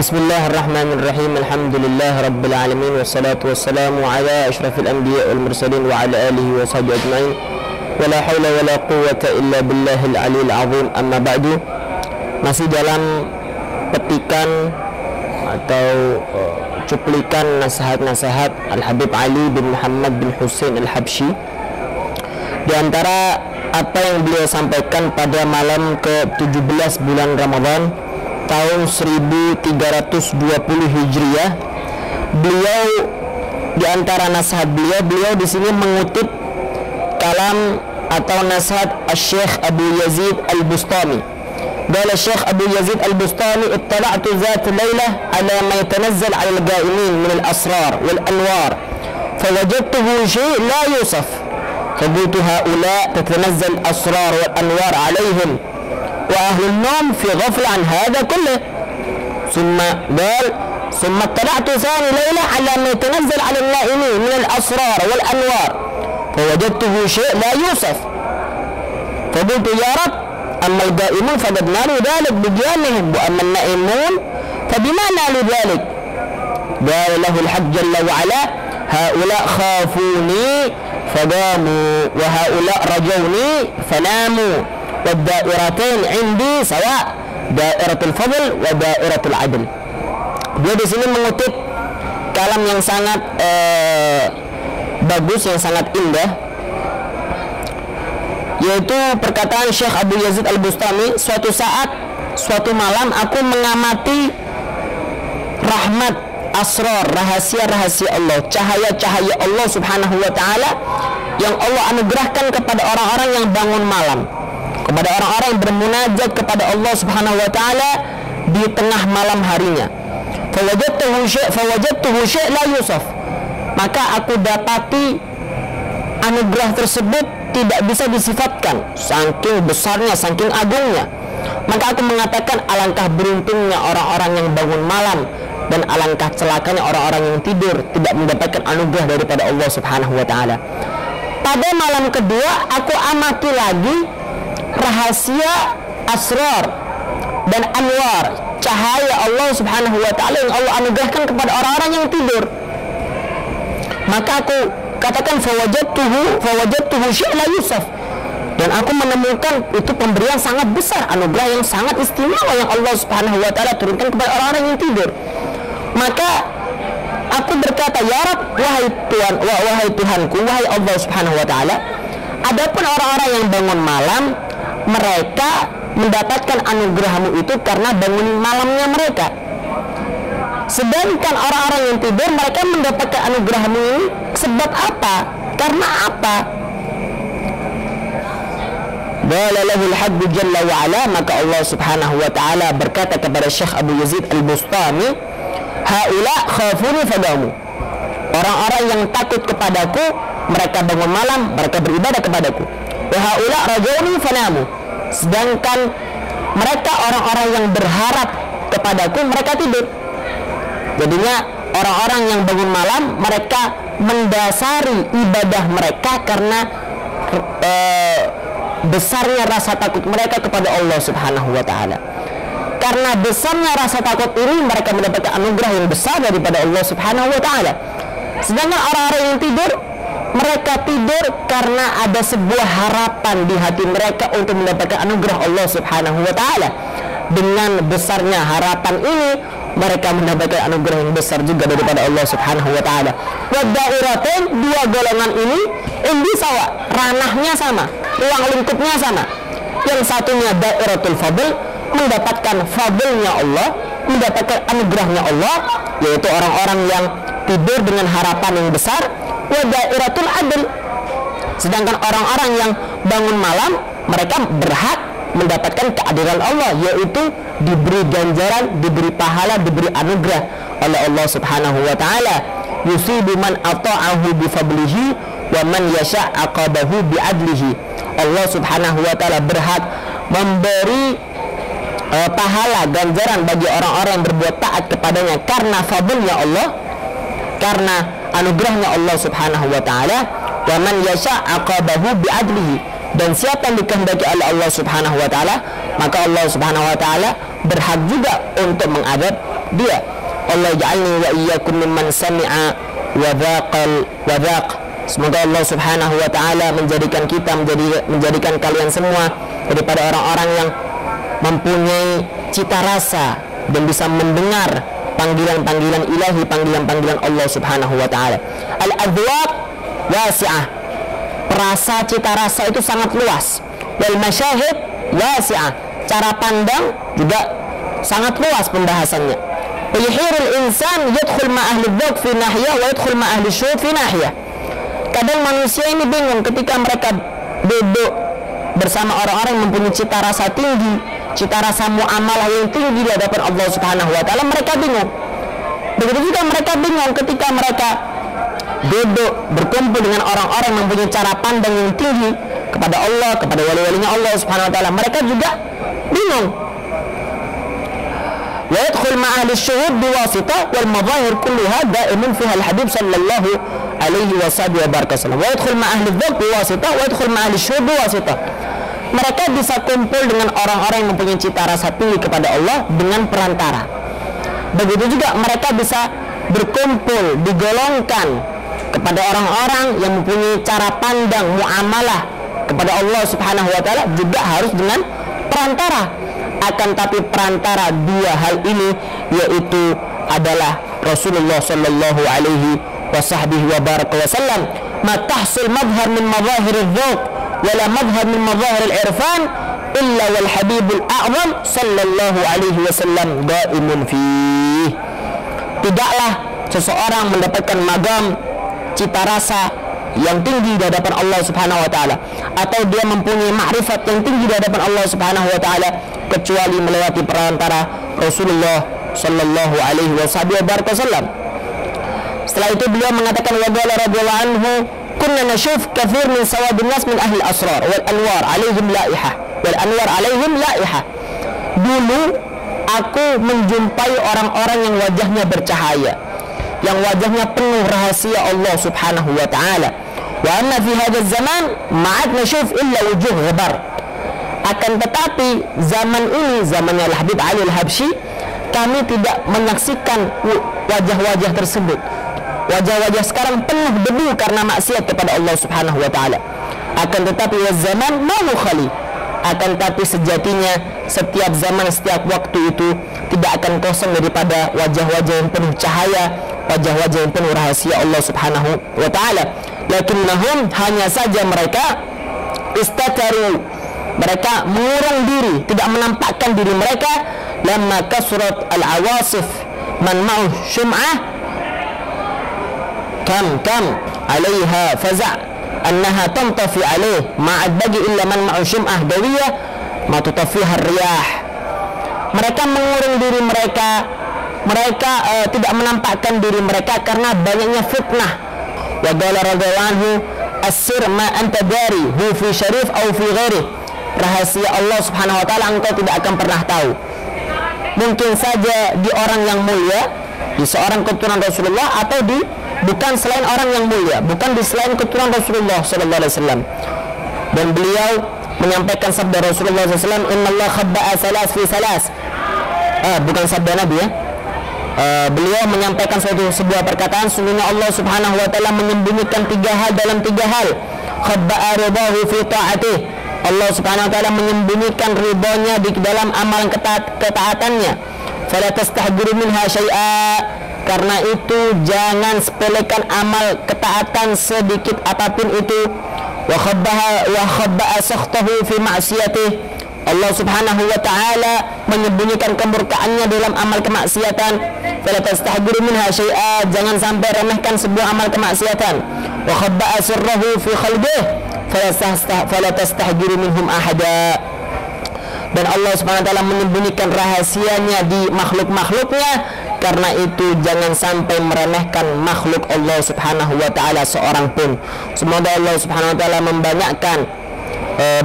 Bismillahirrahmanirrahim. Alhamdulillah rabbil alamin, wassalatu wassalamu ala asyrafil anbiya wal mursalin wa ala alihi wa sahbihi ajma'in. Wala haula wala quwwata illa billahil aliyil azim. Amma ba'du. Masih dalam petikan atau cuplikan nasihat-nasihat Al-Habib Ali bin Muhammad bin Hussein Al-Habsyi. Di antara apa yang beliau sampaikan pada malam ke-17 bulan Ramadan tahun 1320 Hijriah, beliau di antara nasihat beliau di sini mengutip kalam atau nasihat Syekh Abu Yazid Al-Bustami. Qala Syekh Abu Yazid Al-Bustami, ittala'tu zat laylah ala ma yatanazzal 'ala al-qa'imin min al-asrar wal anwar fawajadtuhu shay' la yusaf faqultu haula tatanazzal asrar wal anwar 'alayhim وأهل النوم في غفلة عن هذا كله. ثم قال ثم اطلعت ثاني ليلة على ما يتنزل على النائمين من الأسرار والأنوار فوجدته شيء لا يوصف فقلت يا رب أما القائمون فقد نالوا ذلك بقيامهم وأما النائمون فبما نالوا ذلك. قال له الحق جل وعلا هؤلاء خافوني فقاموا وهؤلاء رجوني فناموا والدائرتين عندي سواء dairatul fadl wa dairatul adl. Dia di sini mengutip kalam yang sangat bagus, yang sangat indah, yaitu perkataan Syekh Abu Yazid Al-Bustami. Suatu saat, suatu malam aku mengamati rahmat, asrar, rahasia-rahasia Allah, cahaya-cahaya Allah subhanahu wa ta'ala yang Allah anugerahkan kepada orang-orang yang bangun malam, kepada orang-orang yang bermunajat kepada Allah subhanahu wa ta'ala di tengah malam harinya. Fawajadtuhu syai' la yusaf. Maka aku dapati anugerah tersebut tidak bisa disifatkan, saking besarnya, saking agungnya. Maka aku mengatakan alangkah beruntungnya orang-orang yang bangun malam dan alangkah celakanya orang-orang yang tidur tidak mendapatkan anugerah daripada Allah subhanahu wa ta'ala. Pada malam kedua aku amati lagi rahasia, asrar dan anwar, cahaya Allah subhanahu wa ta'ala yang Allah anugerahkan kepada orang-orang yang tidur. Maka aku katakan fawajadtuhu syai' la yusaf, dan aku menemukan itu pemberian sangat besar, anugerah yang sangat istimewa yang Allah subhanahu wa ta'ala turunkan kepada orang-orang yang tidur. Maka aku berkata, ya Rabb, wahai Tuhan, wahai Tuhanku, wahai Allah subhanahu wa ta'ala, adapun orang-orang yang bangun malam, mereka mendapatkan anugerahmu itu karena bangun malamnya mereka. Sedangkan orang-orang yang tidur, mereka mendapatkan anugerahmu ini sebab apa? Karena apa? Qala lahu al-haqq jalla wa ala, maka Allah subhanahu wa ta'ala berkata kepada Syekh Abu Yazid Al-Bustami, haula khafuni fadamu. Orang-orang yang takut kepadaku, mereka bangun malam, mereka beribadah kepadaku. Wa haula rajuni fanamu. Sedangkan mereka orang-orang yang berharap kepadaku, mereka tidur. Jadinya orang-orang yang bangun malam, mereka mendasari ibadah mereka karena besarnya rasa takut mereka kepada Allah subhanahu wa ta'ala. Karena besarnya rasa takut ini, mereka mendapatkan anugerah yang besar daripada Allah subhanahu wa ta'ala. Sedangkan orang-orang yang tidur, mereka tidur karena ada sebuah harapan di hati mereka untuk mendapatkan anugerah Allah subhanahu wa ta'ala. Dengan besarnya harapan ini, mereka mendapatkan anugerah yang besar juga daripada Allah subhanahu wa ta'ala. Wadairatain, dua golongan ini indi sawa, ranahnya sama, ruang lingkupnya sama. Yang satunya dairatul fadl, mendapatkan fadlnya Allah, mendapatkan anugerahnya Allah, yaitu orang-orang yang tidur dengan harapan yang besar. Wa dairatul adl, sedangkan orang-orang yang bangun malam, mereka berhak mendapatkan keadilan Allah, yaitu diberi ganjaran, diberi pahala, diberi anugerah oleh Allah subhanahu wa ta'ala. Yusibu man ata'ahu bifadlihi wa man yasha' aqabahu bi'adlihi. Allah subhanahu wa ta'ala berhak memberi pahala, ganjaran bagi orang-orang yang berbuat taat kepadanya karena fadlnya Allah, karena anugerahnya Allah subhanahu wa ta'ala. Wa man yasha' aqabahu bi'adlihi, dan siapa yang dikehendaki oleh Allah subhanahu wa ta'ala, maka Allah subhanahu wa ta'ala berhak juga untuk mengadab dia. Allah ja'alni wa iyyakum mimman sami'a wa dhaq. Semoga Allah Subhanahu wa taala menjadikan kita menjadikan kalian semua daripada orang-orang yang mempunyai cita rasa dan bisa mendengar panggilan-panggilan ilahi, panggilan-panggilan Allah Subhanahu wa taala. Al-adwaq wasi'ah. Perasa cita rasa itu sangat luas. Wal masyahid wasi'ah. Cara pandang juga sangat luas pembahasannya. Yahirul insan yadkhul ma ahli dzaq fi nahiyah wa yadkhul ma ahli syuhud fi nahiyah. Kadang manusia ini bingung ketika mereka duduk bersama orang-orang yang mempunyai cita rasa tinggi, cita rasa muamalah yang tinggi di hadapan Allah Subhanahu wa taala, mereka bingung. Begitu juga mereka bingung ketika mereka duduk berkumpul dengan orang-orang yang mempunyai cara pandang yang tinggi kepada Allah, kepada wali-walinya Allah Subhanahu wa taala, mereka juga bingung. Wa yadkhul ma'a ahli syuhud biwasitah wal madahir kulluha da'imun fiha al-habib sallallahu alaihi wasallam. Wa yadkhul ma'a ahli dzaq biwasitah wa yadkhul ma'a ahli syuhud biwasitah. Mereka bisa kumpul dengan orang-orang yang mempunyai cita rasa tinggi kepada Allah dengan perantara. Begitu juga mereka bisa berkumpul, digolongkan kepada orang-orang yang mempunyai cara pandang muamalah kepada Allah Subhanahu wa taala juga harus dengan perantara. Akan tapi perantara dua hal ini yaitu adalah Rasulullah sallallahu alaihi wasallam. Ma tahsul madhar min madhahir al-dzauq wala madhar min madhahir al-irfan illa wal habibul a'zam sallallahu alaihi wasallam daimun fihi. Tidaklah seseorang mendapatkan magam cita rasa yang tinggi di hadapan Allah Subhanahu wa taala atau dia mempunyai makrifat yang tinggi di hadapan Allah Subhanahu wa taala kecuali melewati perantara Rasulullah sallallahu alaihi wasallam. Setelah itu beliau mengatakan wa qala radhiyallahu anhu kunna nashuf katsir min sawadin nas min ahli asrar wal anwar alaihim laiha. Dulu aku menjumpai orang-orang yang wajahnya bercahaya, yang wajahnya penuh rahasia Allah Subhanahu wa taala. Wa anna fi hadzal zaman ma'ad nashuf illa wujuh ghabar. Akan tetapi zaman ini, zamannya Al-Habib Ali Al-Habsyi, kami tidak menyaksikan wajah-wajah tersebut. Wajah-wajah sekarang penuh debu karena maksiat kepada Allah Subhanahu wa taala. Akan tetapi zaman ma mukhali. Akan tetapi sejatinya setiap zaman, setiap waktu itu tidak akan kosong daripada wajah-wajah yang penuh cahaya, wajah-wajah yang penuh rahasia Allah Subhanahu wa taala. Lakinnahum, hanya saja mereka istataru, mereka mengurung diri, tidak menampakkan diri mereka. Lamma kasrat al-awasif man ma'u syum'ah kam alaiha faza' annaha tantafi alaih ma'ad bagi illa man ma'u syum'ah dawiyah ma tutafiha riyah. Mereka mengurung diri mereka, tidak menampakkan diri mereka karena banyaknya fitnah. Wa qala radhiyallahu anhu as-sir ma anta dari hu fi syarif aw fi ghairi. Rahasia Allah Subhanahu wa taala engkau tidak akan pernah tahu. Mungkin saja di orang yang mulia, di seorang keturunan Rasulullah, atau di bukan selain orang yang mulia, bukan di selain keturunan Rasulullah sallallahu alaihi wasallam. Dan beliau menyampaikan sabda Rasulullah sallallahu alaihi wasallam, "Innallaha khabba'a salas fi salas." Bukan sabda Nabi ya. Beliau menyampaikan sebuah perkataan, sungguhnya Allah Subhanahu wa taala menyembunyikan 3 hal dalam 3 hal. Khabba'a ridahu fi ta'atih. Allah Subhanahu wa taala menyembunyikan ridhonya di dalam amalan ketaatannya. Fala tastahjiru minha syai'a. Karena itu jangan sepelekan amal ketaatan sedikit apapun itu. Wa khabba'a sakhtahu fi ma'siyatih. Allah Subhanahu wa taala menyembunyikan kemurkaannya dalam amal kemaksiatan. Fala tastahjiru minha syai'a. Jangan sampai remehkan sebuah amal kemaksiatan. Wa khabba'a sirrahu fi khalqihi. Fala tastahjiru minhum ahada. Dan Allah Subhanahu wa taala menyembunyikan rahasianya di makhluk-makhluknya. Karena itu jangan sampai meremehkan makhluk Allah Subhanahu wa taala seorang pun. Semoga Allah Subhanahu wa taala membanyakkan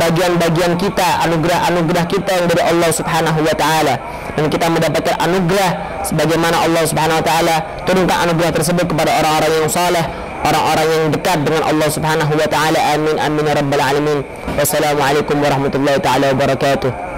bagian-bagian kita, anugerah-anugerah kita yang dari Allah Subhanahu wa taala, dan kita mendapatkan anugerah sebagaimana Allah Subhanahu wa taala turunkan anugerah tersebut kepada orang-orang yang saleh, orang-orang yang dekat dengan Allah Subhanahu wa taala. Amin amin ya rabbal alamin. Wassalamualaikum warahmatullahi taala wabarakatuh.